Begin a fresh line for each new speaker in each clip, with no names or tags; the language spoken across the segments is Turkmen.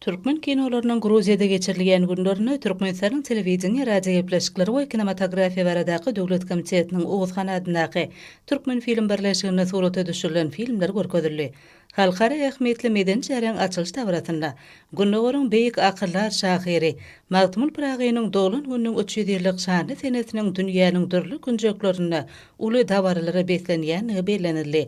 Türkmen kinolarynyň Gruziýada geçirilýän günlerini Türkmenistanyň telewizioniýa radio gepleşikleri we kinematografiýa baradaky döwlet komitetiniň Owuz kanadynaky Türkmen film birleşigine surata düşürilen filmler görkezildi. Halkara ähmiýetli meden şäheриň açylyş tabratynda Günnäweriň beýik akyllar şahyry Magtymyl Pragynyň dolan günüň 300 ýyllyk şanly senetiniň dünýäniň dürli günjeklerini uly dawarlara beslenýän bellenildi.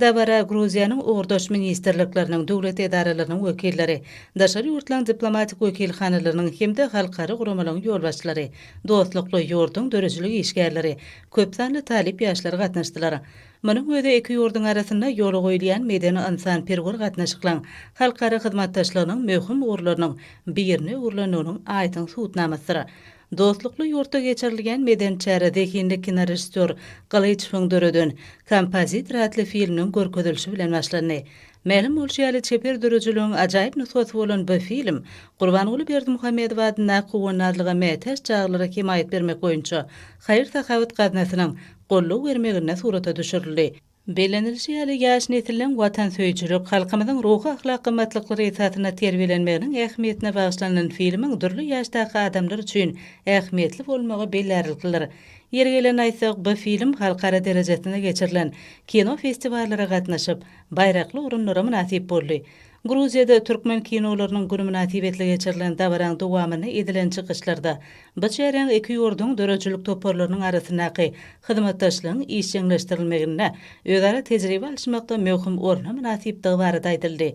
Dabara Gruziýanyň Ordoş ministrlikleriniň döwlet edaralarynyň wekilleri, daşary ýurtlaryň diplomatik wekilhanalarynyň hemde halkary guramalaryň ýolbaşçylary, dostlukly ýurdun dörejilik işgärleri, köp sanly talip ýaşlary gatnaşdylar. Munyň öňde iki ýurdun arasynda ýola goýulýan medeni insan perwer gatnaşyklaryň halkary hyzmatdaşlygynyň möhüm urlarynyň birini urlanynyň aýdyň suwtnamasydyr. Dostlukly ýurtda geçirilýän meden çärede kinlik kinarejissor Galyçyň döreden kompozitor atly filmiň görkezilişi bilen başlandy. Mälim bolşýaly çeper dörejiligiň ajaýyp nusgaty bolan bu film Gurbanyňly Berdimuhammedow adyna gowanarlyga mätäç çağlara himayet bermek boýunça haýyr tahawut gatnaşynyň golluk bermegine surata düşürildi. Belenilşi ýaly ýaş nesilden watan söýçülük, halkymyzyň ruhy ahlak gymmatlyklary esatyna terbiýelenmeginiň ähmiýetine bagşlanan filmiň dürli ýaşdaky adamlar üçin ähmiýetli bolmagy bellärildiler. Ýeri gelen aýtsak, bu film halkara derejesinde geçirilen kino festivallara gatnaşyp, baýrakly urunlara munasip boldy. Gruziýada türkmen kinolarynyň güni münasibetli geçirilen dawran dowamyny edilen çykyşlarda bu şäheриň iki ýurdun dörejilik toparlarynyň arasynaky hyzmatdaşlygyň işçileşdirilmegine özara tejribe alşmakda möhüm orna münasipdigi barada aýdyldy.